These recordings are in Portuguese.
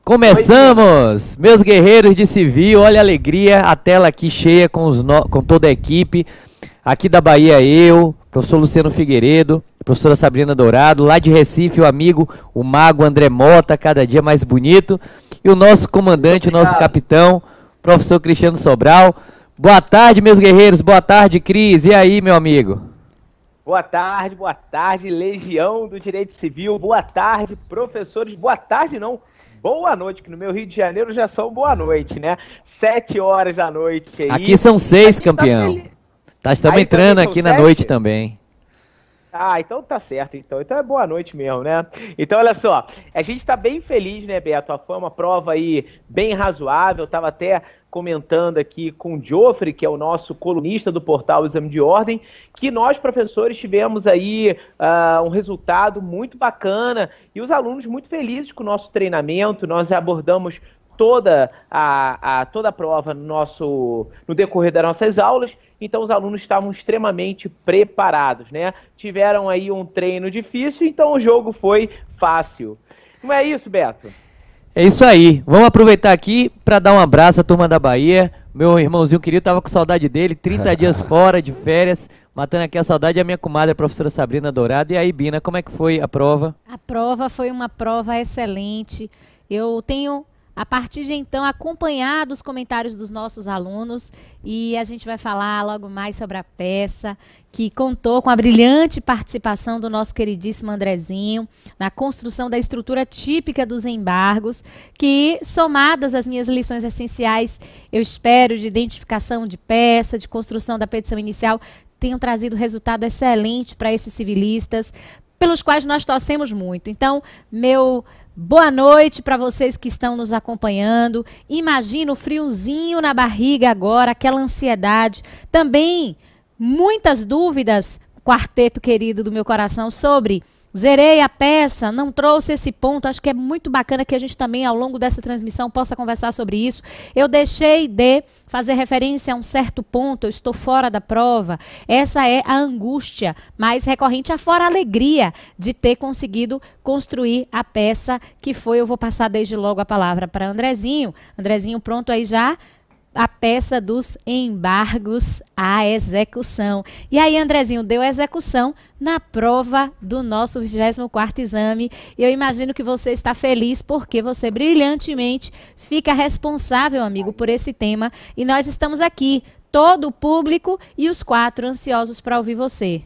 Começamos, meus guerreiros de civil, olha a alegria, a tela aqui cheia com toda a equipe, aqui da Bahia eu, professor Luciano Figueiredo, professora Sabrina Dourado, lá de Recife o amigo, o mago André Mota, cada dia mais bonito, e o nosso comandante, o nosso capitão, professor Cristiano Sobral. Boa tarde, meus guerreiros, boa tarde, Cris, e aí, meu amigo? Boa tarde, Legião do Direito Civil, boa tarde, professores, boa tarde não, boa noite, que no meu Rio de Janeiro já são boa noite, né? 7 horas da noite aí. Aqui são 6, campeão. Estamos entrando aqui na noite também. Ah, então tá certo, então é boa noite mesmo, né? Então, olha só, a gente tá bem feliz, né, Beto? Foi uma prova aí bem razoável, tava até comentando aqui com o Joffre, que é o nosso colunista do portal Exame de Ordem, que nós, professores, tivemos aí um resultado muito bacana e os alunos muito felizes com o nosso treinamento. Nós abordamos toda a prova no decorrer das nossas aulas, então os alunos estavam extremamente preparados, né? Tiveram aí um treino difícil, então o jogo foi fácil. Não é isso, Beto? É isso aí. Vamos aproveitar aqui para dar um abraço à turma da Bahia. Meu irmãozinho querido tava com saudade dele, 30 dias fora de férias, matando aqui a saudade, a minha comadre, a professora Sabrina Dourado. E aí, Bina, como é que foi a prova? A prova foi uma prova excelente. Eu tenho, a partir de então, acompanhado os comentários dos nossos alunos e a gente vai falar logo mais sobre a peça, que contou com a brilhante participação do nosso queridíssimo Andrezinho na construção da estrutura típica dos embargos, que, somadas às minhas lições essenciais, eu espero, de identificação de peça, de construção da petição inicial, tenham trazido resultado excelente para esses civilistas, pelos quais nós torcemos muito. Então, boa noite para vocês que estão nos acompanhando. Imagina o friozinho na barriga agora, aquela ansiedade. Também muitas dúvidas, quarteto querido do meu coração, sobre zerei a peça, não trouxe esse ponto. Acho que é muito bacana que a gente também, ao longo dessa transmissão, possa conversar sobre isso. Eu deixei de fazer referência a um certo ponto, eu estou fora da prova. Essa é a angústia mais recorrente, afora a alegria de ter conseguido construir a peça que foi. Eu vou passar desde logo a palavra para Andrezinho. Andrezinho, pronto aí já? A peça dos embargos à execução. E aí, Andrezinho, deu execução na prova do nosso 24º exame. E eu imagino que você está feliz porque você brilhantemente fica responsável, amigo, por esse tema. E nós estamos aqui, todo o público e os 4 ansiosos para ouvir você.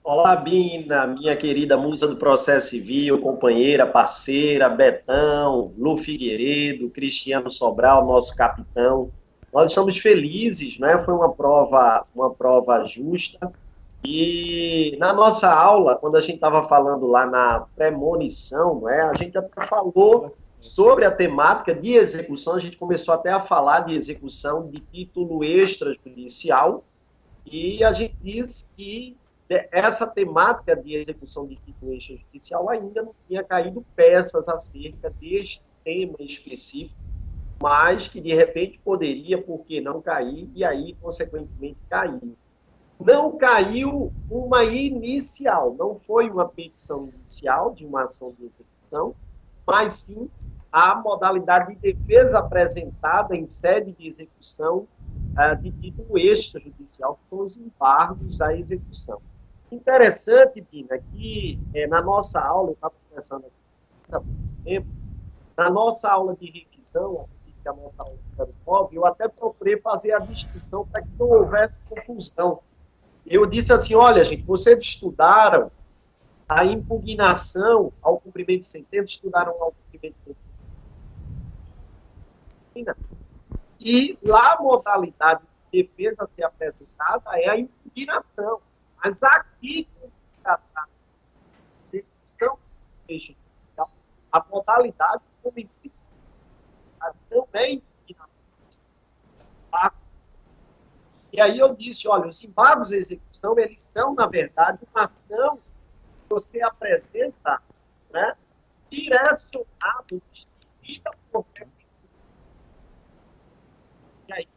Olá, Bina, minha querida musa do processo civil, companheira, parceira, Betão, Lu Figueiredo, Cristiano Sobral, nosso capitão. Nós estamos felizes, né? Foi uma prova justa. E na nossa aula, quando a gente estava falando lá na premonição, né, a gente até falou sobre a temática de execução, a gente começou até a falar de execução de título extrajudicial, e a gente disse que essa temática de execução de título extrajudicial ainda não tinha caído peças acerca deste tema específico, mas que de repente poderia, por que não cair, e aí, consequentemente, caiu. Não caiu uma inicial, não foi uma petição inicial de uma ação de execução, mas sim a modalidade de defesa apresentada em sede de execução de título extrajudicial, que são os embargos à execução. Interessante, Bina, que na nossa aula, eu estava conversando aqui há muito tempo, na nossa aula de revisão, a nossa aula de 09, eu até procurei fazer a distinção para que não houvesse confusão. Eu disse assim, olha, gente, vocês estudaram a impugnação ao cumprimento de sentença, estudaram ao cumprimento de sentença. E lá a modalidade de defesa a ser apresentada é a impugnação. Mas aqui, quando se trata de execução judicial, a modalidade também é impugnação. E aí eu disse, olha, os embargos à execução, eles são, na verdade, uma ação que você apresenta, né, direcionado, distribuída por e aí,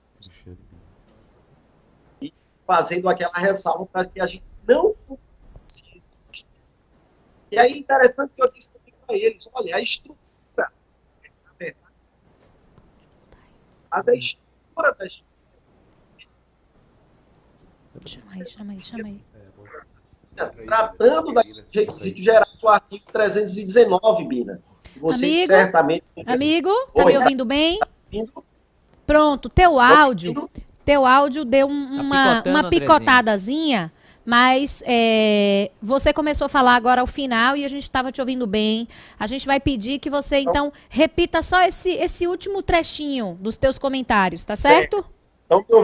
fazendo aquela ressalva para que a gente não confundisse esse sistema. E aí, interessante que eu disse também para eles, olha, a estrutura mas a estrutura das... Chama aí. Tratando dos requisitos gerais do artigo 319, Bina. Você Amigo, certamente... Amigo, tá me ouvindo bem? Ouvindo? Pronto, teu áudio deu uma picotando, picotadazinha, mas você começou a falar agora ao final e a gente estava te ouvindo bem. A gente vai pedir que você, então, repita só esse último trechinho dos teus comentários, tá certo?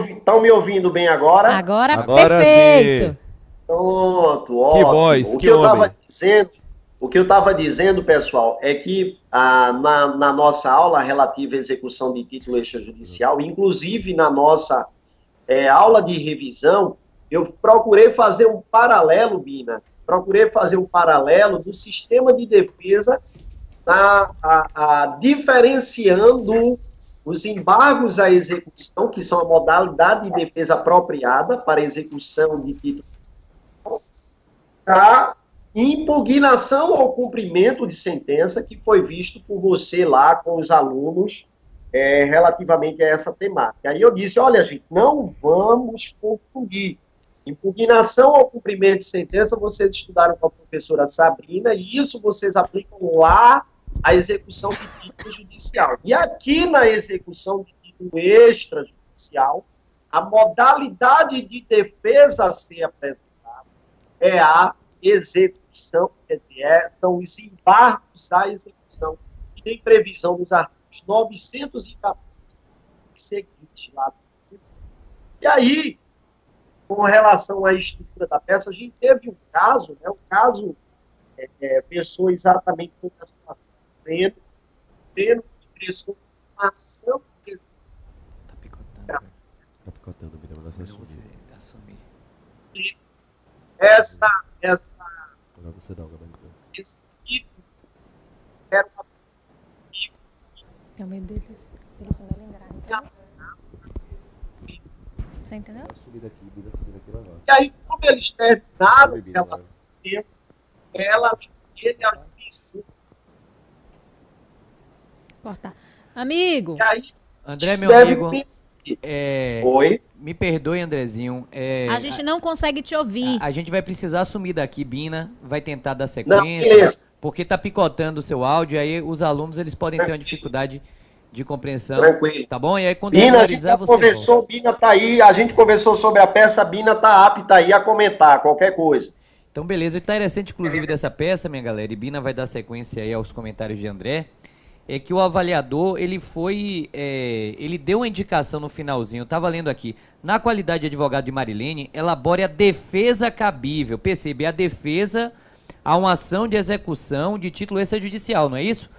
Estão me ouvindo bem agora? Agora Perfeito. Sim. Pronto, ótimo. Que voz, o que que eu homem. estava dizendo, pessoal, é que na nossa aula relativa à execução de título extrajudicial, inclusive na nossa aula de revisão, eu procurei fazer um paralelo, Bina, do sistema de defesa, diferenciando os embargos à execução, que são a modalidade de defesa apropriada para execução de título, a impugnação ao cumprimento de sentença, que foi visto por você lá com os alunos relativamente a essa temática. Aí eu disse, olha, gente, não vamos confundir. Impugnação ao cumprimento de sentença, vocês estudaram com a professora Sabrina, e isso vocês aplicam lá à execução de título judicial. E aqui na execução de título extrajudicial, a modalidade de defesa a ser apresentada é a execução, quer dizer, são os embargos à execução, que tem previsão nos artigos 914 e seguintes lá. E aí, com relação à estrutura da peça, a gente teve um caso, né, o caso pensou exatamente sobre a situação tendo ingressou uma ação de Tá picotando, Bina, mas você você assumir. essa Agora você não, agora não. esse tipo era uma Tenho medo deles se melindrar. Você entendeu? Subir daqui, Bina, subir daqui lá. E aí, como eles terminaram Subir, Bina, aquela tempo, ele avisou. Cortar. Amigo, E aí, André, meu deve amigo, pensar. Oi? me perdoe, Andrezinho. a gente não consegue te ouvir. A gente vai precisar assumir daqui, Bina, vai tentar dar Não, sequência, beleza. porque tá picotando o seu áudio, aí os alunos eles podem ter uma dificuldade de compreensão, Tranquilo. tá bom? E aí quando Bina, a gente regularizar, já você volta. conversou, Bina tá aí, a gente conversou sobre a peça, Bina tá apta aí a comentar qualquer coisa. Então, beleza. O interessante, inclusive, dessa peça, minha galera, e Bina vai dar sequência aí aos comentários de André, é que o avaliador, ele deu uma indicação no finalzinho, eu tava lendo aqui, na qualidade de advogado de Marilene, elabore a defesa cabível, percebe, a defesa a uma ação de execução de título extrajudicial, não é isso?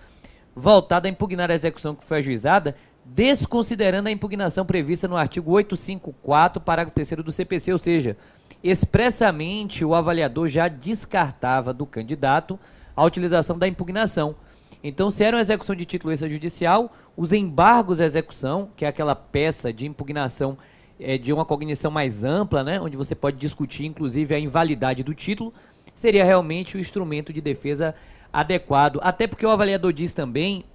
Voltada a impugnar a execução que foi ajuizada, desconsiderando a impugnação prevista no artigo 854, parágrafo 3º do CPC, ou seja, expressamente o avaliador já descartava do candidato a utilização da impugnação. Então, se era uma execução de título extrajudicial, os embargos à execução, que é aquela peça de impugnação de uma cognição mais ampla, né, onde você pode discutir, inclusive, a invalidade do título, seria realmente o instrumento de defesa adequado. Até porque o avaliador diz também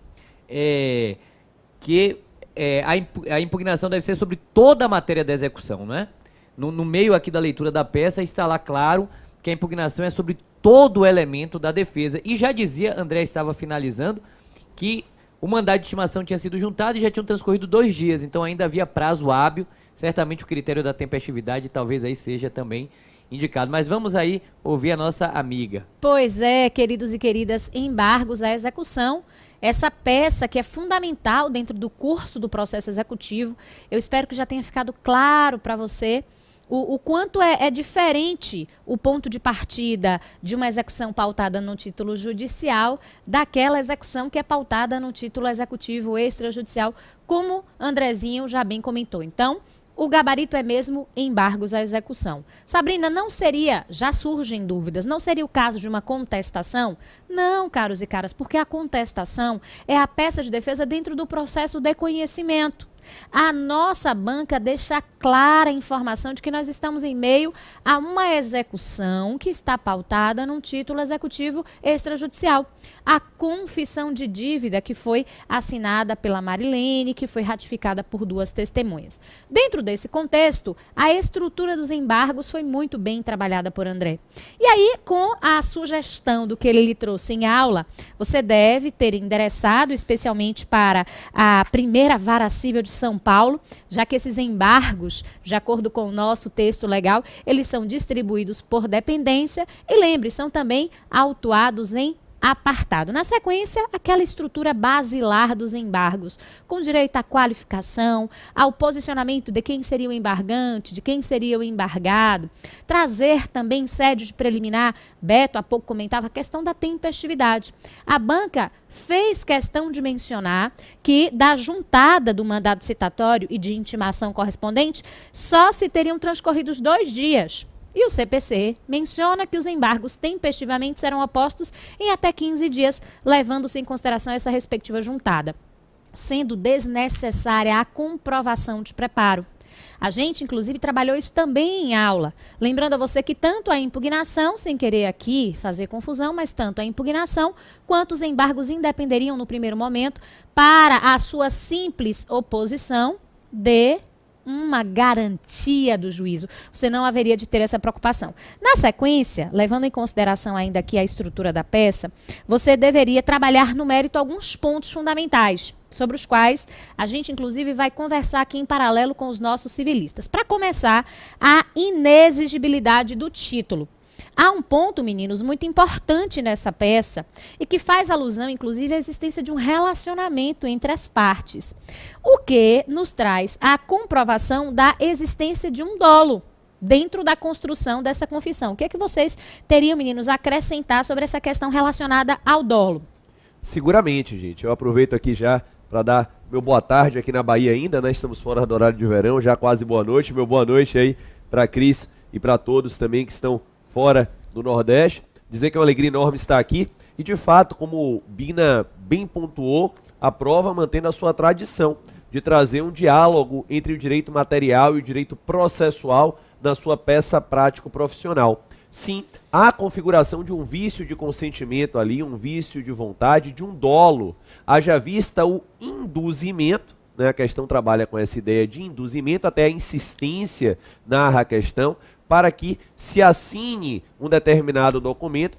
que a impugnação deve ser sobre toda a matéria da execução, né? No meio aqui da leitura da peça está lá claro que a impugnação é sobre todo o elemento da defesa. E já dizia, André estava finalizando, que o mandado de intimação tinha sido juntado e já tinham transcorrido 2 dias, então ainda havia prazo hábil. Certamente o critério da tempestividade talvez aí seja também indicado. Mas vamos aí ouvir a nossa amiga. Pois é, queridos e queridas, embargos à execução. Essa peça que é fundamental dentro do curso do processo executivo. Eu espero que já tenha ficado claro para você o quanto é diferente o ponto de partida de uma execução pautada no título judicial daquela execução que é pautada no título executivo extrajudicial, como Andrezinho já bem comentou. Então, o gabarito é mesmo embargos à execução. Sabrina, não seria, já surgem dúvidas, não seria o caso de uma contestação? Não, caros e caras, porque a contestação é a peça de defesa dentro do processo de conhecimento. A nossa banca deixa clara a informação de que nós estamos em meio a uma execução que está pautada num título executivo extrajudicial. A confissão de dívida que foi assinada pela Marilene, que foi ratificada por 2 testemunhas. Dentro desse contexto, a estrutura dos embargos foi muito bem trabalhada por André. E aí, com a sugestão do que ele lhe trouxe em aula, você deve ter endereçado especialmente para a primeira vara civil de São Paulo, já que esses embargos, de acordo com o nosso texto legal, eles são distribuídos por dependência e, lembre, são também autuados em apartado. Na sequência, aquela estrutura basilar dos embargos, com direito à qualificação, ao posicionamento de quem seria o embargante, de quem seria o embargado, trazer também sede de preliminar. Beto há pouco comentava a questão da tempestividade. A banca fez questão de mencionar que da juntada do mandado citatório e de intimação correspondente, só se teriam transcorrido os 2 dias. E o CPC menciona que os embargos tempestivamente serão opostos em até 15 dias, levando-se em consideração essa respectiva juntada, sendo desnecessária a comprovação de preparo. A gente, inclusive, trabalhou isso também em aula. Lembrando a você que tanto a impugnação, sem querer aqui fazer confusão, mas tanto a impugnação quanto os embargos independeriam no primeiro momento para a sua simples oposição de uma garantia do juízo. Você não haveria de ter essa preocupação. Na sequência, levando em consideração ainda aqui a estrutura da peça, você deveria trabalhar no mérito alguns pontos fundamentais, sobre os quais a gente, inclusive, vai conversar aqui em paralelo com os nossos civilistas. Para começar, a inexigibilidade do título. Há um ponto, meninos, muito importante nessa peça e que faz alusão, inclusive, à existência de um relacionamento entre as partes, o que nos traz a comprovação da existência de um dolo dentro da construção dessa confissão. O que é que vocês teriam, meninos, a acrescentar sobre essa questão relacionada ao dolo? Seguramente, gente. Eu aproveito aqui já para dar meu boa tarde aqui na Bahia ainda, né? Estamos fora do horário de verão, já quase boa noite. Meu boa noite aí para a Cris e para todos também que estão fora do Nordeste. Dizer que é uma alegria enorme estar aqui. E de fato, como Bina bem pontuou, a prova mantendo a sua tradição de trazer um diálogo entre o direito material e o direito processual na sua peça prático-profissional. Sim, há a configuração de um vício de consentimento ali, um vício de vontade, de um dolo. Haja vista o induzimento, né? A questão trabalha com essa ideia de induzimento, até a insistência narra a questão, para que se assine um determinado documento,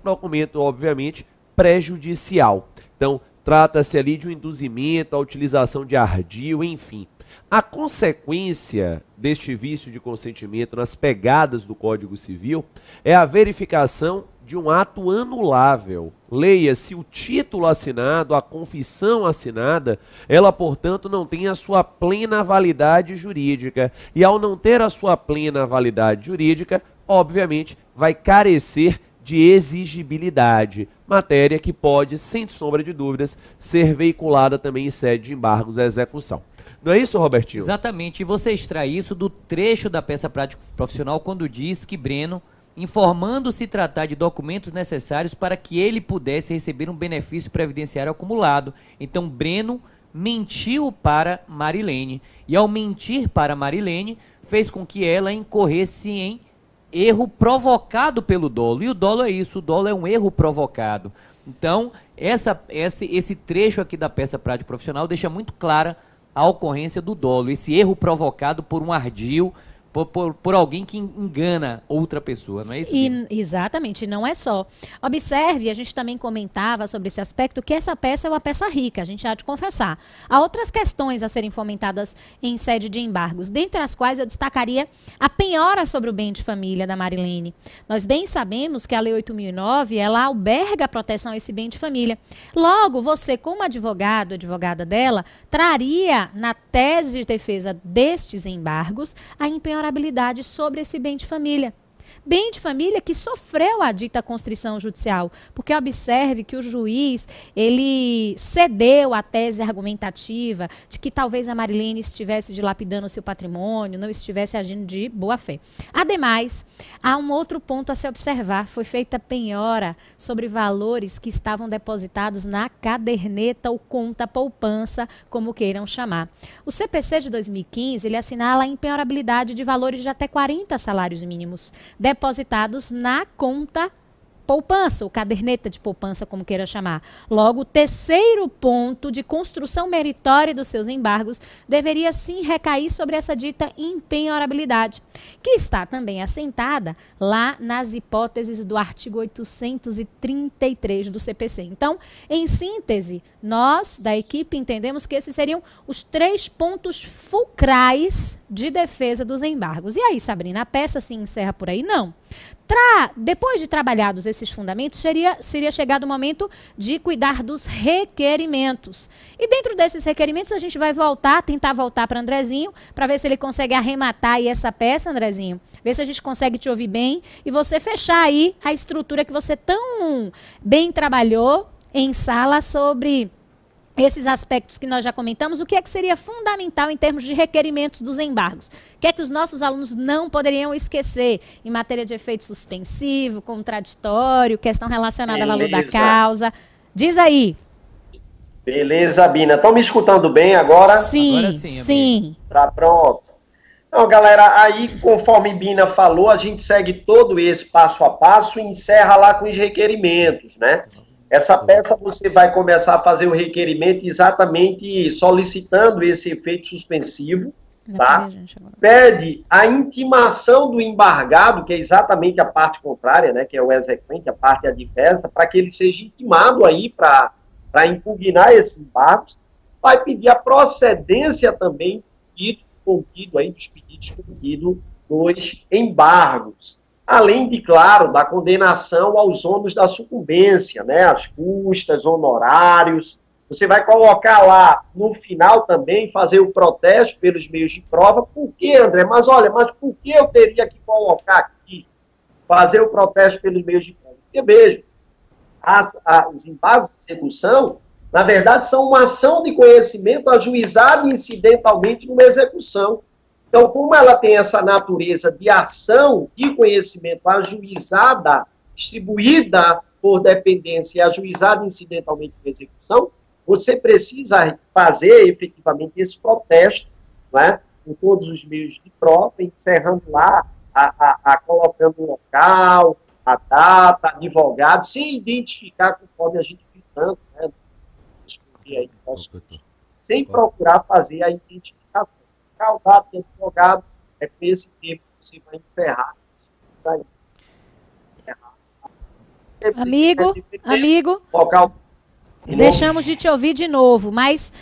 obviamente prejudicial. Então, trata-se ali de um induzimento, a utilização de ardil, enfim. A consequência deste vício de consentimento nas pegadas do Código Civil é a verificação de um ato anulável. Leia-se o título assinado, a confissão assinada, ela, portanto, não tem a sua plena validade jurídica. E ao não ter a sua plena validade jurídica, obviamente, vai carecer de exigibilidade, matéria que pode, sem sombra de dúvidas, ser veiculada também em sede de embargos à execução. Não é isso, Robertinho? Exatamente, e você extrai isso do trecho da peça prática profissional quando diz que Breno, informando se tratar de documentos necessários para que ele pudesse receber um benefício previdenciário acumulado. Então, Breno mentiu para Marilene, e ao mentir para Marilene, fez com que ela incorresse em erro provocado pelo dolo. E o dolo é isso, o dolo é um erro provocado. Então, esse trecho aqui da peça prática profissional deixa muito clara a ocorrência do dolo, esse erro provocado por um ardil, por alguém que engana outra pessoa, não é isso? Exatamente, não é só. Observe, a gente também comentava sobre esse aspecto, que essa peça é uma peça rica, a gente há de confessar. Há outras questões a serem fomentadas em sede de embargos, dentre as quais eu destacaria a penhora sobre o bem de família da Marilene. Nós bem sabemos que a Lei 8.009, ela alberga a proteção a esse bem de família. Logo, você, como advogado, advogada dela, traria na tese de defesa destes embargos a impenhorabilidade sobre esse bem de família. bem de família que sofreu a dita constrição judicial. Porque observe que o juiz, ele cedeu à tese argumentativa de que talvez a Marilene estivesse dilapidando o seu patrimônio, não estivesse agindo de boa fé. Ademais, há um outro ponto a se observar. Foi feita penhora sobre valores que estavam depositados na caderneta ou conta poupança, como queiram chamar. O CPC de 2015, ele assinala a impenhorabilidade de valores de até 40 salários mínimos depositados na conta poupança, ou caderneta de poupança, como queira chamar. Logo, o terceiro ponto de construção meritória dos seus embargos deveria sim recair sobre essa dita impenhorabilidade, que está também assentada lá nas hipóteses do artigo 833 do CPC. Então, em síntese, nós, da equipe, entendemos que esses seriam os 3 pontos fulcrais de defesa dos embargos. E aí, Sabrina, a peça se encerra por aí? Não. Depois de trabalhados esses fundamentos, seria chegado o momento de cuidar dos requerimentos. E dentro desses requerimentos, a gente vai tentar voltar para Andrezinho, para ver se ele consegue arrematar aí essa peça, Andrezinho. Ver se a gente consegue te ouvir bem e você fechar aí a estrutura que você tão bem trabalhou em sala sobre esses aspectos que nós já comentamos. O que é que seria fundamental em termos de requerimentos dos embargos? O que é que os nossos alunos não poderiam esquecer em matéria de efeito suspensivo, contraditório, questão relacionada ao valor da causa? Diz aí. Beleza, Bina. Estão me escutando bem agora? Sim, Agora sim, sim. Tá pronto. Então, galera, aí, conforme Bina falou, a gente segue todo esse passo a passo e encerra lá com os requerimentos, né? Essa peça você vai começar a fazer o requerimento exatamente solicitando esse efeito suspensivo, tá? Pede a intimação do embargado, que é exatamente a parte contrária, né? Que é o exequente, a parte adversa, para que ele seja intimado aí para impugnar esses embargos. Vai pedir a procedência também contido aí dos pedidos contidos nos embargos. Além de, claro, da condenação aos ônus da sucumbência, né? As custas, honorários. Você vai colocar lá, no final também, fazer o protesto pelos meios de prova. Por quê, André? Mas por que eu teria que colocar aqui, fazer o protesto pelos meios de prova? Porque, veja, os embargos de execução, na verdade, são uma ação de conhecimento ajuizada incidentalmente numa execução. Então, como ela tem essa natureza de ação de conhecimento ajuizada, distribuída por dependência e ajuizada incidentalmente em execução, você precisa fazer efetivamente esse protesto, né, com todos os meios de prova, encerrando lá, colocando o local, a data, advogado, sem identificar conforme a gente viu tanto, né, aí, sem procurar fazer a identificação. O dado de advogado é com esse tempo que você vai encerrar. Amigo, local. Deixamos de te ouvir de novo, mas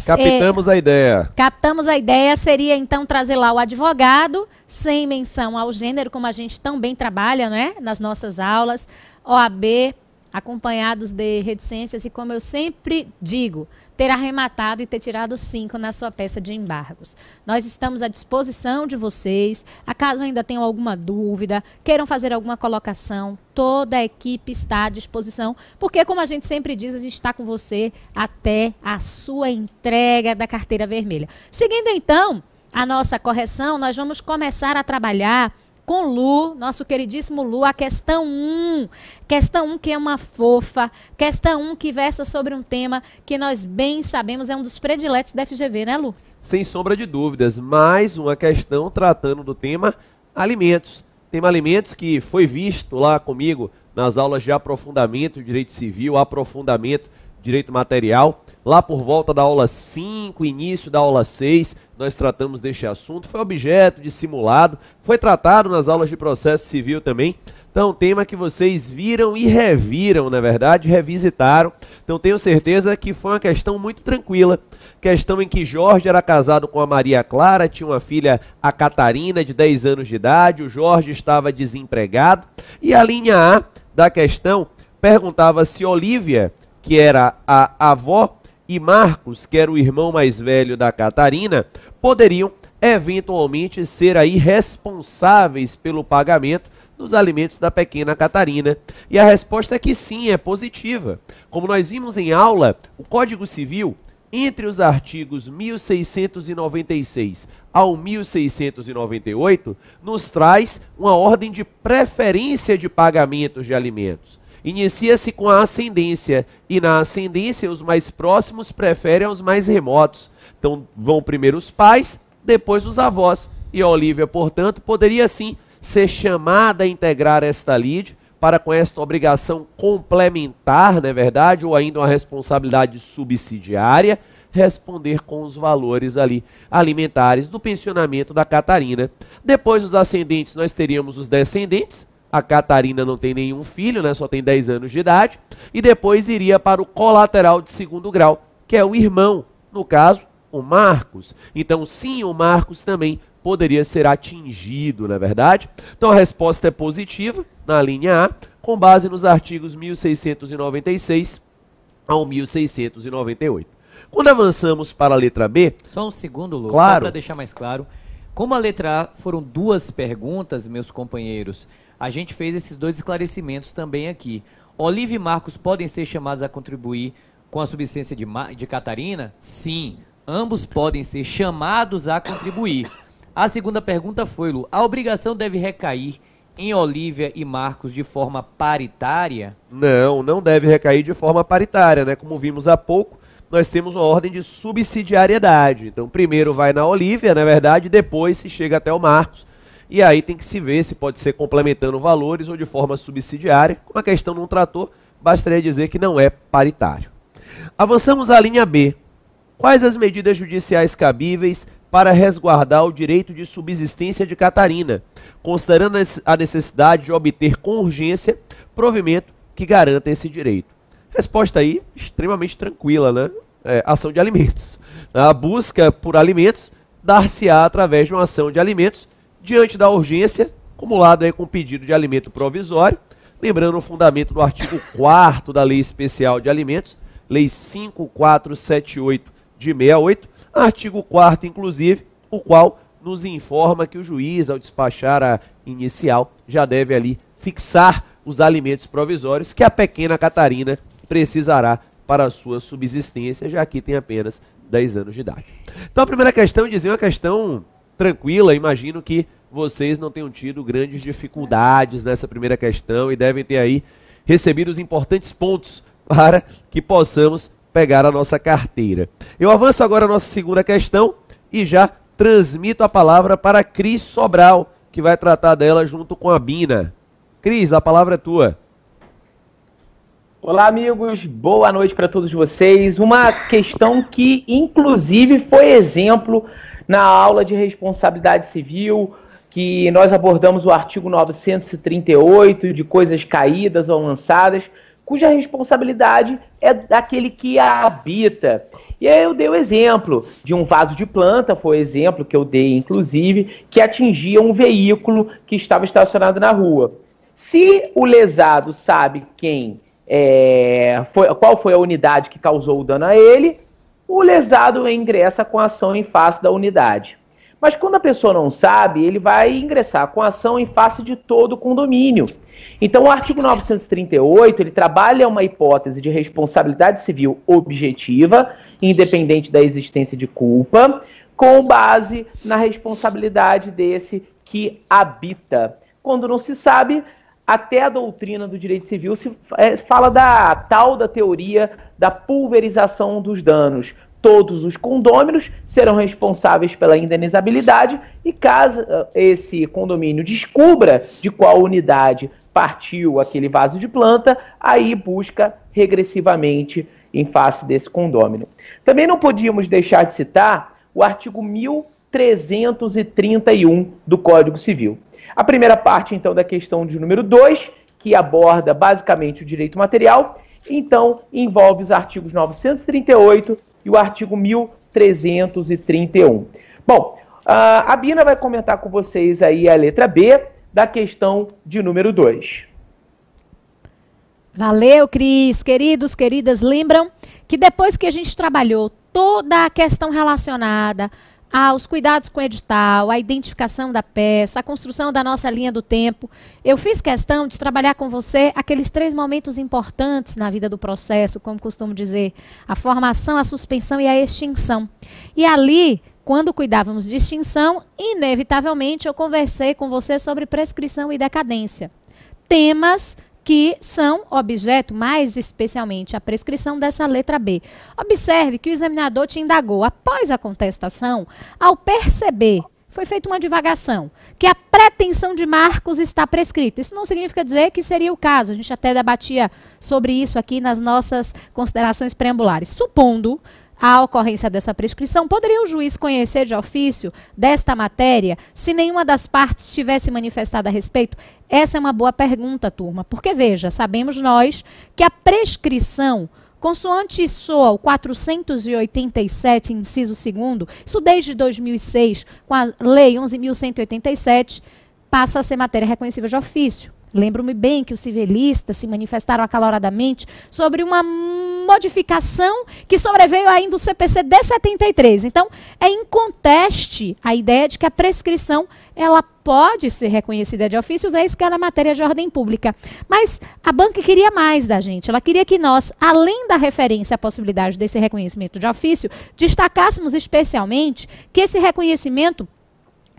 captamos a ideia. Captamos a ideia, seria então trazer lá o advogado, sem menção ao gênero, como a gente tão bem trabalha, né, nas nossas aulas, OAB, acompanhados de reticências e, como eu sempre digo, ter arrematado e ter tirado 5 na sua peça de embargos. Nós estamos à disposição de vocês, acaso ainda tenham alguma dúvida, queiram fazer alguma colocação, toda a equipe está à disposição, porque, como a gente sempre diz, a gente está com você até a sua entrega da carteira vermelha. Seguindo, então, a nossa correção, nós vamos começar a trabalhar com Lu, nosso queridíssimo Lu, a questão 1. Questão 1 que é uma fofa, questão 1 que versa sobre um tema que nós bem sabemos é um dos prediletos da FGV, né, Lu? Sem sombra de dúvidas, mais uma questão tratando do tema alimentos. Tema alimentos que foi visto lá comigo nas aulas de aprofundamento de direito civil, aprofundamento de direito material. Lá por volta da aula 5, início da aula 6, nós tratamos deste assunto. Foi objeto de simulado, foi tratado nas aulas de processo civil também. Então, tema que vocês viram e reviram, na verdade, revisitaram. Então, tenho certeza que foi uma questão muito tranquila. Questão em que Jorge era casado com a Maria Clara, tinha uma filha, a Catarina, de 10 anos de idade. O Jorge estava desempregado. E a linha A da questão perguntava se Olívia, que era a avó, e Marcos, que era o irmão mais velho da Catarina, poderiam eventualmente ser aí responsáveis pelo pagamento dos alimentos da pequena Catarina? E a resposta é que sim, é positiva. Como nós vimos em aula, o Código Civil, entre os artigos 1696 ao 1698, nos traz uma ordem de preferência de pagamentos de alimentos. Inicia-se com a ascendência, e na ascendência os mais próximos preferem aos mais remotos. Então vão primeiro os pais, depois os avós. E a Olívia, portanto, poderia sim ser chamada a integrar esta lide para com esta obrigação complementar, não é verdade, ou ainda uma responsabilidade subsidiária, responder com os valores ali alimentares do pensionamento da Catarina. Depois dos ascendentes nós teríamos os descendentes. A Catarina não tem nenhum filho, né, só tem 10 anos de idade. E depois iria para o colateral de segundo grau, que é o irmão, no caso, o Marcos. Então sim, o Marcos também poderia ser atingido, não é verdade? Então a resposta é positiva na linha A, com base nos artigos 1696 ao 1698. Quando avançamos para a letra B... Só um segundo, Lu, claro, só para deixar mais claro. Como a letra A foram duas perguntas, meus companheiros, a gente fez esses dois esclarecimentos também aqui. Olívia e Marcos podem ser chamados a contribuir com a subsistência de Catarina? Sim, ambos podem ser chamados a contribuir. A segunda pergunta foi, Lu, a obrigação deve recair em Olívia e Marcos de forma paritária? Não, não deve recair de forma paritária, né? Como vimos há pouco, nós temos uma ordem de subsidiariedade. Então, primeiro vai na Olívia, na verdade, depois se chega até o Marcos. E aí tem que se ver se pode ser complementando valores ou de forma subsidiária. Como a questão não tratou, bastaria dizer que não é paritário. Avançamos à linha B. Quais as medidas judiciais cabíveis para resguardar o direito de subsistência de Catarina, considerando a necessidade de obter com urgência provimento que garanta esse direito? Resposta aí extremamente tranquila, né? Ação de alimentos. A busca por alimentos dar-se-á através de uma ação de alimentos diante da urgência, acumulada aí com pedido de alimento provisório, lembrando o fundamento do artigo 4º da Lei Especial de Alimentos, Lei 5478 de 68, artigo 4º, inclusive, o qual nos informa que o juiz, ao despachar a inicial, já deve ali fixar os alimentos provisórios que a pequena Catarina precisará para a sua subsistência, já que tem apenas 10 anos de idade. Então a primeira questão, dizia, uma questão tranquila. Imagino que vocês não tenham tido grandes dificuldades nessa primeira questão e devem ter aí recebido os importantes pontos para que possamos pegar a nossa carteira. Eu avanço agora a nossa segunda questão e já transmito a palavra para Cris Sobral, que vai tratar dela junto com a Bina. Cris, a palavra é tua. Olá, amigos. Boa noite para todos vocês. Uma questão que, inclusive, foi exemplo na aula de responsabilidade civil, que nós abordamos o artigo 938 de coisas caídas ou lançadas, cuja responsabilidade é daquele que a habita. E aí eu dei o exemplo de um vaso de planta, foi o exemplo que eu dei, inclusive, que atingia um veículo que estava estacionado na rua. Se o lesado sabe qual foi a unidade que causou o dano a ele, o lesado ingressa com a ação em face da unidade. Mas quando a pessoa não sabe, ele vai ingressar com a ação em face de todo o condomínio. Então o artigo 938, ele trabalha uma hipótese de responsabilidade civil objetiva, independente da existência de culpa, com base na responsabilidade desse que habita. Quando não se sabe, até a doutrina do direito civil se fala da tal da teoria da pulverização dos danos. Todos os condôminos serão responsáveis pela indenizabilidade e caso esse condomínio descubra de qual unidade partiu aquele vaso de planta, aí busca regressivamente em face desse condômino. Também não podíamos deixar de citar o artigo 1331 do Código Civil. A primeira parte, então, da questão de número 2, que aborda basicamente o direito material, então envolve os artigos 938 e o artigo 1331. Bom, a Bina vai comentar com vocês aí a letra B da questão de número 2. Valeu, Cris. Queridos, queridas, lembram que depois que a gente trabalhou toda a questão relacionada aos cuidados com o edital, a identificação da peça, a construção da nossa linha do tempo, eu fiz questão de trabalhar com você aqueles 3 momentos importantes na vida do processo, como costumo dizer, a formação, a suspensão e a extinção. E ali, quando cuidávamos de extinção, inevitavelmente eu conversei com você sobre prescrição e decadência. Temas que são objeto, mais especialmente, a prescrição dessa letra B. Observe que o examinador te indagou após a contestação, ao perceber, foi feita uma divagação, que a pretensão de Marcos está prescrita. Isso não significa dizer que seria o caso, a gente até debatia sobre isso aqui nas nossas considerações preambulares. Supondo a ocorrência dessa prescrição, poderia o juiz conhecer de ofício desta matéria se nenhuma das partes tivesse manifestado a respeito? Essa é uma boa pergunta, turma, porque, veja, sabemos nós que a prescrição, consoante soa o 487, inciso 2º, isso desde 2006, com a Lei 11.187, passa a ser matéria reconhecível de ofício. Lembro-me bem que os civilistas se manifestaram acaloradamente sobre uma modificação que sobreveio ainda do CPC de 73. Então, é inconteste a ideia de que a prescrição ela pode ser reconhecida de ofício, vez que ela é matéria de ordem pública. Mas a banca queria mais da gente. Ela queria que nós, além da referência à possibilidade desse reconhecimento de ofício, destacássemos especialmente que esse reconhecimento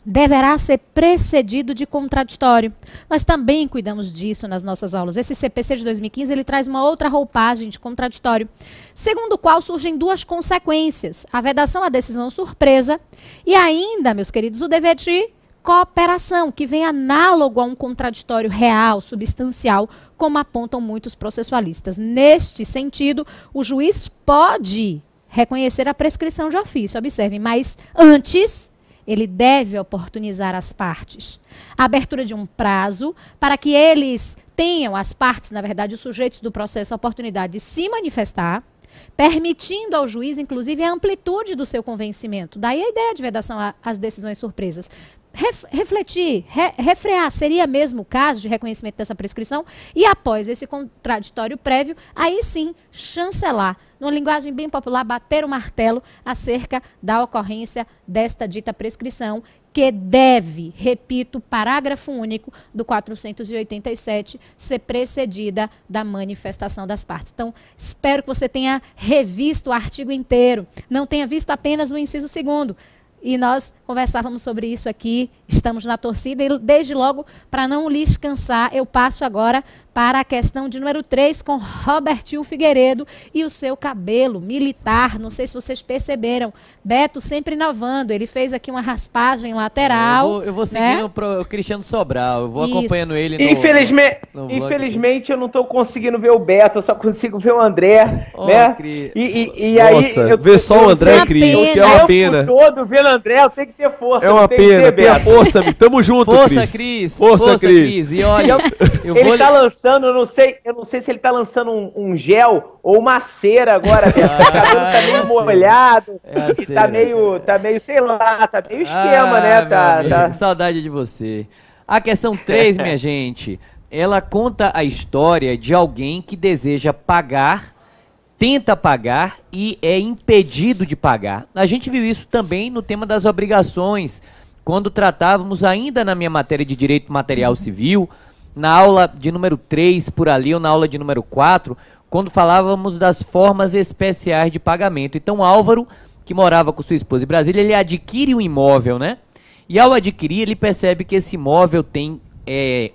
deverá ser precedido de contraditório. Nós também cuidamos disso nas nossas aulas. Esse CPC de 2015, ele traz uma outra roupagem de contraditório, segundo o qual surgem 2 consequências: a vedação à decisão surpresa e ainda, meus queridos, o dever de cooperação, que vem análogo a um contraditório real, substancial, como apontam muitos processualistas. Neste sentido, o juiz pode reconhecer a prescrição de ofício, observem, mas antes ele deve oportunizar as partes a abertura de um prazo para que eles tenham, as partes, na verdade, os sujeitos do processo, a oportunidade de se manifestar, permitindo ao juiz, inclusive, a amplitude do seu convencimento. Daí a ideia de vedação às decisões surpresas. Refletir, refrear, seria mesmo o caso de reconhecimento dessa prescrição? E após esse contraditório prévio, aí sim, chancelar, numa linguagem bem popular, bater o martelo acerca da ocorrência desta dita prescrição, que deve, repito, parágrafo único do 487, ser precedida da manifestação das partes. Então, espero que você tenha revisto o artigo inteiro, não tenha visto apenas o inciso 2º. E nós conversávamos sobre isso aqui, estamos na torcida, e desde logo, para não lhes cansar, eu passo agora para a questão de número 3 com Robertinho Figueiredo e o seu cabelo militar. Não sei se vocês perceberam, Beto sempre inovando, ele fez aqui uma raspagem lateral. Eu vou seguindo o Cristiano Sobral, eu vou acompanhando ele no Infelizmente eu não estou conseguindo ver o Beto, eu só consigo ver o André, né? Cris. E Nossa, aí vê só o André, Cris, que é uma pena. Todo vendo o André, eu tenho que ter força. É uma pena, tenha força, tamo junto, Força, Cris. Força, Cris. E olha, ele tá lançando, eu não sei se ele tá lançando um gel ou uma cera agora, Beto. O cabelo tá meio molhado, e tá meio, sei lá, tá meio esquema, né? Saudade de você. A questão 3, minha gente, ela conta a história de alguém que deseja pagar, tenta pagar e é impedido de pagar. A gente viu isso também no tema das obrigações, quando tratávamos ainda na minha matéria de Direito Material Civil, na aula de número 3 por ali, ou na aula de número 4, quando falávamos das formas especiais de pagamento. Então, Álvaro, que morava com sua esposa em Brasília, ele adquire um imóvel, né? E ao adquirir, ele percebe que esse imóvel tem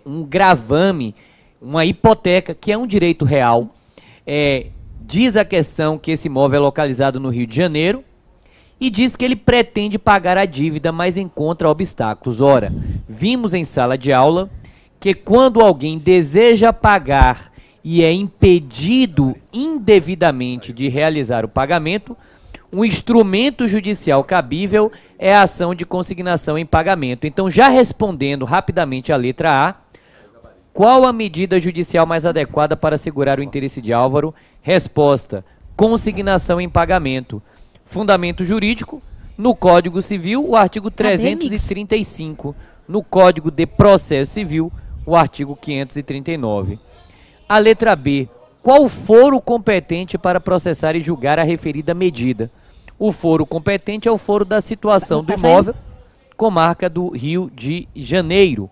um gravame, uma hipoteca, que é um direito real. Diz a questão que esse imóvel é localizado no Rio de Janeiro e diz que ele pretende pagar a dívida, mas encontra obstáculos. Ora, vimos em sala de aula que quando alguém deseja pagar e é impedido indevidamente de realizar o pagamento, um instrumento judicial cabível é a ação de consignação em pagamento. Então, já respondendo rapidamente a letra A, qual a medida judicial mais adequada para assegurar o interesse de Álvaro? Resposta: consignação em pagamento. Fundamento jurídico: no Código Civil, o artigo 335. No Código de Processo Civil, o artigo 539. A letra B: qual foro competente para processar e julgar a referida medida? O foro competente é o foro da situação do imóvel, comarca do Rio de Janeiro.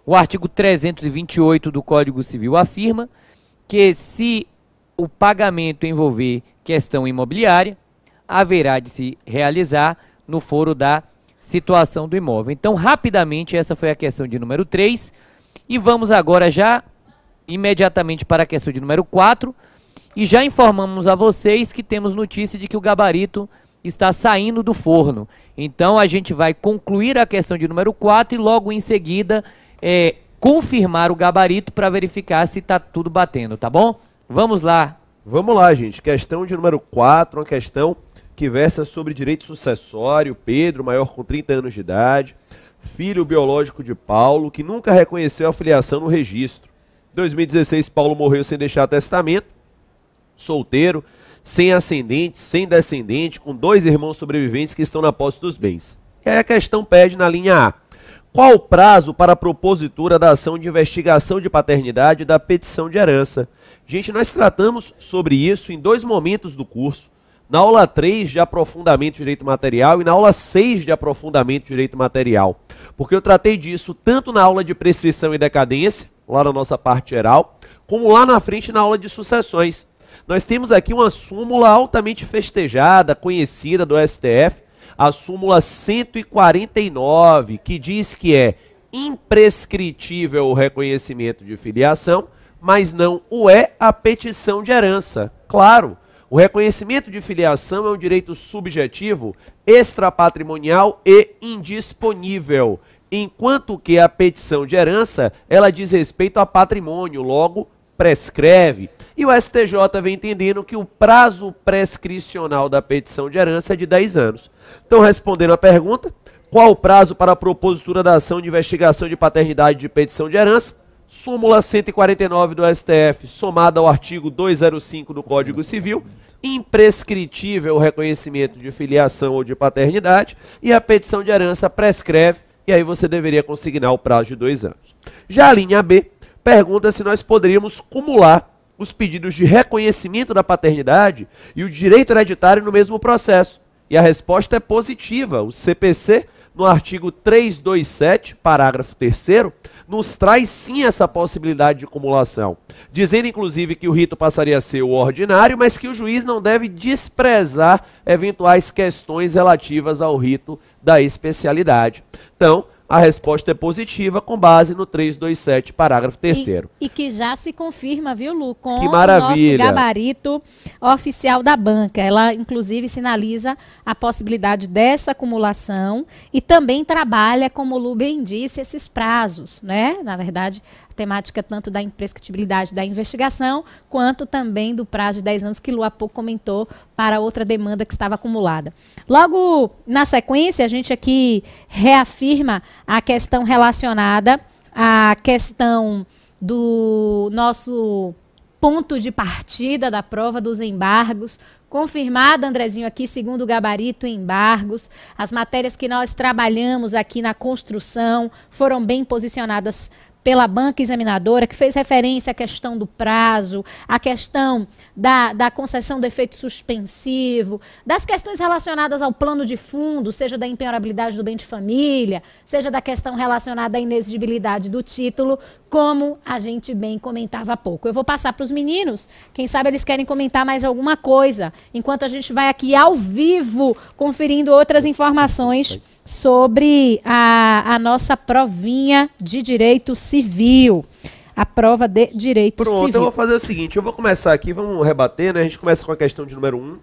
O artigo 328 do Código Civil afirma que se o pagamento envolver questão imobiliária, haverá de se realizar no foro da situação do imóvel. Então, rapidamente, essa foi a questão de número 3. E vamos agora já imediatamente para a questão de número 4. E já informamos a vocês que temos notícia de que o gabarito está saindo do forno. Então, a gente vai concluir a questão de número 4 e logo em seguida confirmar o gabarito para verificar se está tudo batendo, tá bom? Vamos lá. Vamos lá, gente. Questão de número 4, uma questão que versa sobre direito sucessório. Pedro, maior com 30 anos de idade, filho biológico de Paulo, que nunca reconheceu a filiação no registro. Em 2016, Paulo morreu sem deixar testamento, solteiro, sem ascendente, sem descendente, com 2 irmãos sobreviventes que estão na posse dos bens. E aí a questão pede na linha A: qual o prazo para a propositura da ação de investigação de paternidade da petição de herança? Gente, nós tratamos sobre isso em 2 momentos do curso. Na aula 3 de aprofundamento de direito material e na aula 6 de aprofundamento de direito material. Porque eu tratei disso tanto na aula de prescrição e decadência, lá na nossa parte geral, como lá na frente na aula de sucessões. Nós temos aqui uma súmula altamente festejada, conhecida do STF, a súmula 149, que diz que é imprescritível o reconhecimento de filiação, mas não o é a petição de herança. Claro, o reconhecimento de filiação é um direito subjetivo, extrapatrimonial e indisponível, enquanto que a petição de herança, ela diz respeito a patrimônio, logo prescreve. E o STJ vem entendendo que o prazo prescricional da petição de herança é de 10 anos. Então, respondendo à pergunta, qual o prazo para a propositura da ação de investigação de paternidade de petição de herança? Súmula 149 do STF, somada ao artigo 205 do Código Civil, imprescritível o reconhecimento de filiação ou de paternidade, e a petição de herança prescreve, e aí você deveria consignar o prazo de 2 anos. Já a linha B pergunta se nós poderíamos cumular os pedidos de reconhecimento da paternidade e o direito hereditário no mesmo processo. E a resposta é positiva. O CPC, no artigo 327, parágrafo 3º, nos traz sim essa possibilidade de cumulação, dizendo inclusive que o rito passaria a ser o ordinário, mas que o juiz não deve desprezar eventuais questões relativas ao rito da especialidade. Então, a resposta é positiva com base no 327, parágrafo 3º. E que já se confirma, viu, Lu, com Que o maravilha. nosso gabarito oficial da banca. Ela, inclusive, sinaliza a possibilidade dessa acumulação e também trabalha, como o Lu bem disse, esses prazos, né? Na verdade, a temática tanto da imprescritibilidade da investigação, quanto também do prazo de 10 anos que Lu há pouco comentou para outra demanda que estava acumulada. Logo, na sequência, a gente aqui reafirma a questão relacionada à questão do nosso ponto de partida da prova dos embargos, confirmada, Andrezinho, aqui segundo o gabarito embargos. As matérias que nós trabalhamos aqui na construção foram bem posicionadas pela banca examinadora, que fez referência à questão do prazo, à questão da concessão do efeito suspensivo, das questões relacionadas ao plano de fundo, seja da impenhorabilidade do bem de família, seja da questão relacionada à inexigibilidade do título, como a gente bem comentava há pouco. Eu vou passar para os meninos, quem sabe eles querem comentar mais alguma coisa, enquanto a gente vai aqui ao vivo conferindo outras informações sobre a nossa provinha de direito civil. A prova de direito civil. Pronto, eu vou fazer o seguinte, eu vou começar aqui, vamos rebater, né? A gente começa com a questão de número 1,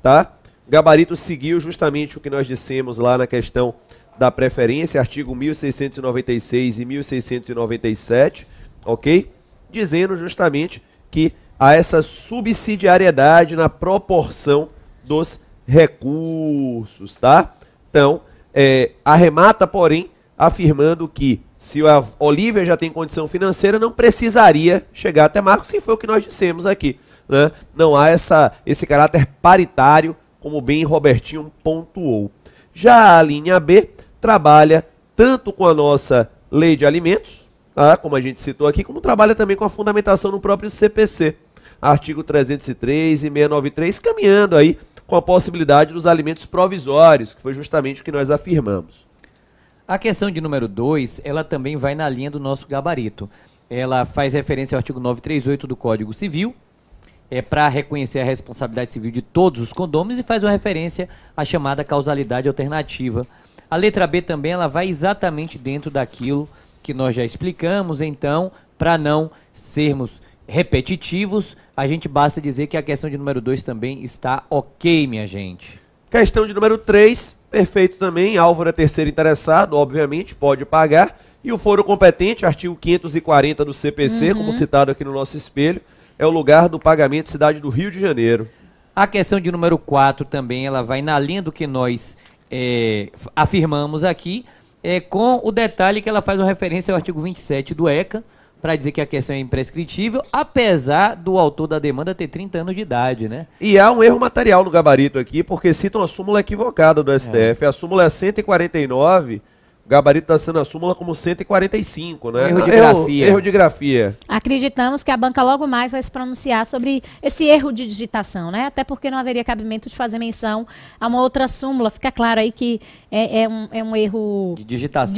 tá? O gabarito seguiu justamente o que nós dissemos lá na questão da preferência, artigo 1696 e 1697, ok? Dizendo justamente que há essa subsidiariedade na proporção dos recursos, tá? Então, arremata, porém, afirmando que se a Olívia já tem condição financeira, não precisaria chegar até Marcos, que foi o que nós dissemos aqui, né? Não há esse caráter paritário, como bem Robertinho pontuou. Já a linha B trabalha tanto com a nossa lei de alimentos, tá? Como a gente citou aqui, como trabalha também com a fundamentação no próprio CPC, artigo 303 e 693, caminhando aí com a possibilidade dos alimentos provisórios, que foi justamente o que nós afirmamos. A questão de número 2, ela também vai na linha do nosso gabarito. Ela faz referência ao artigo 938 do Código Civil, para reconhecer a responsabilidade civil de todos os condôminos e faz uma referência à chamada causalidade alternativa. A letra B também ela vai exatamente dentro daquilo que nós já explicamos, então, para não sermos repetitivos, a gente basta dizer que a questão de número 2 também está ok, minha gente. Questão de número 3, perfeito também, Álvaro é terceiro interessado, obviamente, pode pagar. E o foro competente, artigo 540 do CPC, como citado aqui no nosso espelho, é o lugar do pagamento cidade do Rio de Janeiro. A questão de número 4 também, ela vai na linha do que nós afirmamos aqui, com o detalhe que ela faz uma referência ao artigo 27 do ECA, para dizer que a questão é imprescritível, apesar do autor da demanda ter 30 anos de idade, né? E há um erro material no gabarito aqui, porque citam a súmula equivocada do STF. A súmula é 149, o gabarito está sendo a súmula como 145, né? Erro de grafia. Erro de grafia. Acreditamos que a banca logo mais vai se pronunciar sobre esse erro de digitação, né? Até porque não haveria cabimento de fazer menção a uma outra súmula. Fica claro aí que é um erro De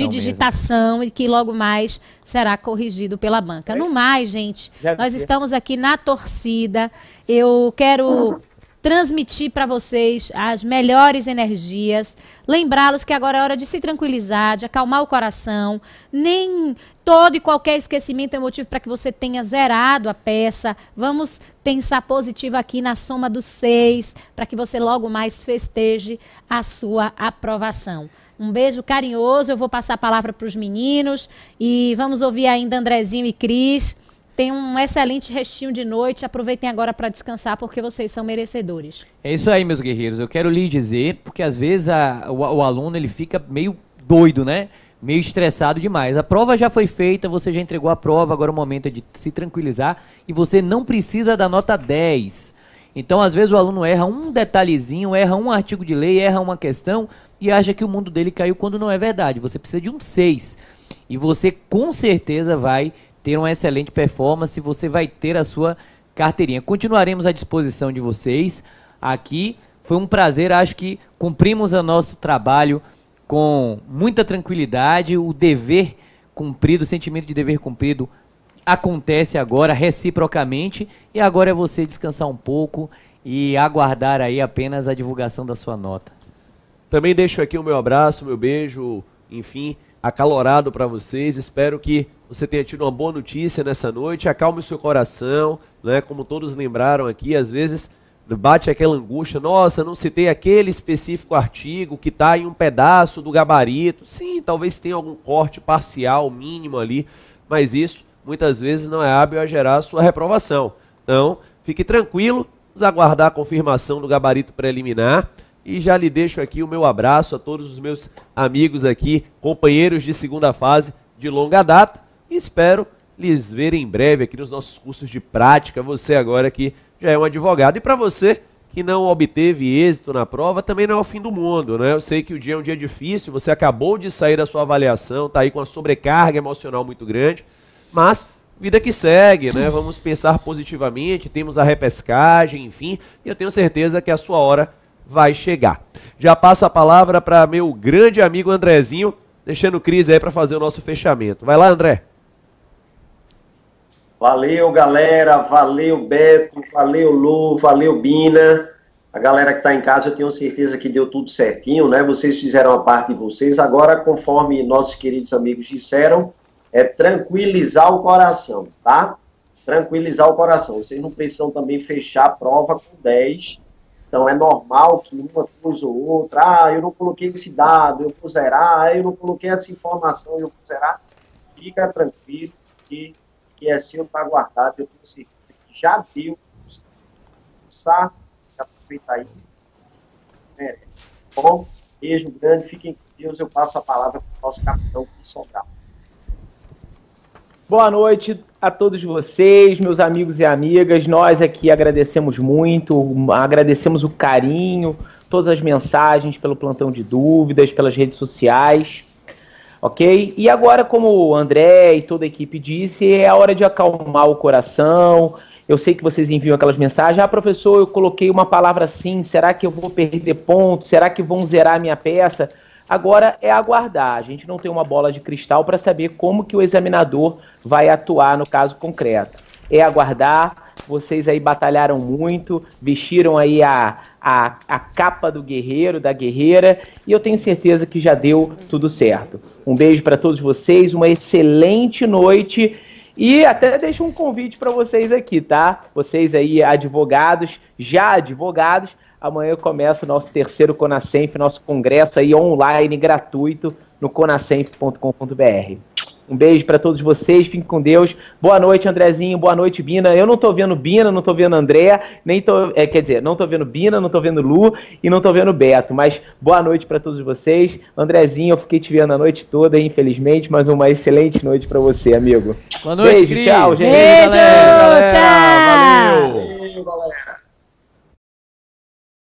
digitação e que logo mais será corrigido pela banca. No mais, gente, nós estamos aqui na torcida. Eu quero transmitir para vocês as melhores energias, lembrá-los que agora é hora de se tranquilizar, de acalmar o coração, nem todo e qualquer esquecimento é motivo para que você tenha zerado a peça. Vamos pensar positivo aqui na soma dos 6, para que você logo mais festeje a sua aprovação. Um beijo carinhoso, eu vou passar a palavra para os meninos e vamos ouvir ainda Andrezinho e Cris. Tem um excelente restinho de noite. Aproveitem agora para descansar, porque vocês são merecedores. É isso aí, meus guerreiros. Eu quero lhes dizer, porque às vezes o aluno ele fica meio doido, né? Meio estressado demais. A prova já foi feita, você já entregou a prova, agora o momento é de se tranquilizar e você não precisa da nota 10. Então, às vezes o aluno erra um detalhezinho, erra um artigo de lei, erra uma questão e acha que o mundo dele caiu quando não é verdade. Você precisa de um 6. E você com certeza vai ter uma excelente performance, você vai ter a sua carteirinha. Continuaremos à disposição de vocês aqui. Foi um prazer, acho que cumprimos o nosso trabalho com muita tranquilidade. O dever cumprido, o sentimento de dever cumprido acontece agora reciprocamente. E agora é você descansar um pouco e aguardar aí apenas a divulgação da sua nota. Também deixo aqui o meu abraço, meu beijo, enfim, acalorado para vocês. Espero que você tenha tido uma boa notícia nessa noite. Acalme o seu coração, né? Como todos lembraram aqui, às vezes bate aquela angústia. Nossa, não citei aquele específico artigo que está em um pedaço do gabarito. Sim, talvez tenha algum corte parcial, mínimo ali, mas isso muitas vezes não é hábil a gerar a sua reprovação. Então, fique tranquilo, vamos aguardar a confirmação do gabarito preliminar. E já lhe deixo aqui o meu abraço a todos os meus amigos aqui, companheiros de segunda fase de longa data. E espero lhes ver em breve aqui nos nossos cursos de prática. Você agora que já é um advogado. E para você que não obteve êxito na prova, também não é o fim do mundo, né? Eu sei que o dia é um dia difícil, você acabou de sair da sua avaliação, está aí com uma sobrecarga emocional muito grande. Mas vida que segue, né? Vamos pensar positivamente, temos a repescagem, enfim. E eu tenho certeza que a sua hora vai chegar. Já passo a palavra para meu grande amigo Andrezinho, deixando o Cris aí para fazer o nosso fechamento. Vai lá, André. Valeu, galera. Valeu, Beto. Valeu, Lu. Valeu, Bina. A galera que está em casa, eu tenho certeza que deu tudo certinho, né? Vocês fizeram a parte de vocês. Agora, conforme nossos queridos amigos disseram, é tranquilizar o coração, tá? Tranquilizar o coração. Vocês não precisam também fechar a prova com 10. Então, é normal que uma coisa ou outra, eu não coloquei esse dado, eu vou zerar, eu não coloquei essa informação, eu vou zerar. Fica tranquilo que é seu, está guardado, eu tenho certeza que já deu, sabe? Aproveitar aí. Bom, beijo grande, fiquem com Deus, eu passo a palavra para o nosso capitão Sobral. Boa noite a todos vocês, meus amigos e amigas. Nós aqui agradecemos muito, agradecemos o carinho, todas as mensagens pelo plantão de dúvidas, pelas redes sociais, ok? E agora, como o André e toda a equipe disse, é a hora de acalmar o coração. Eu sei que vocês enviam aquelas mensagens. Ah, professor, eu coloquei uma palavra assim. Será que eu vou perder ponto? Será que vão zerar a minha peça? Agora é aguardar. A gente não tem uma bola de cristal para saber como que o examinador vai atuar no caso concreto. É aguardar. Vocês aí batalharam muito, vestiram aí a capa do guerreiro, da guerreira, e eu tenho certeza que já deu tudo certo. Um beijo para todos vocês, uma excelente noite. E até deixo um convite para vocês aqui, tá? Vocês aí, advogados, já advogados, amanhã começa o nosso terceiro Conasenf, nosso congresso aí online gratuito no conasenf.com.br. Um beijo para todos vocês, fiquem com Deus. Boa noite, Andrezinho, boa noite, Bina. Eu não tô vendo Bina, não tô vendo André, quer dizer, não tô vendo Bina, não tô vendo Lu e não tô vendo Beto, mas boa noite para todos vocês. Andrezinho, eu fiquei te vendo a noite toda, infelizmente, mas uma excelente noite para você, amigo. Boa noite, beijo, Cris. tchau, gente. Beijo, Galera, tchau. valeu. Valeu, galera.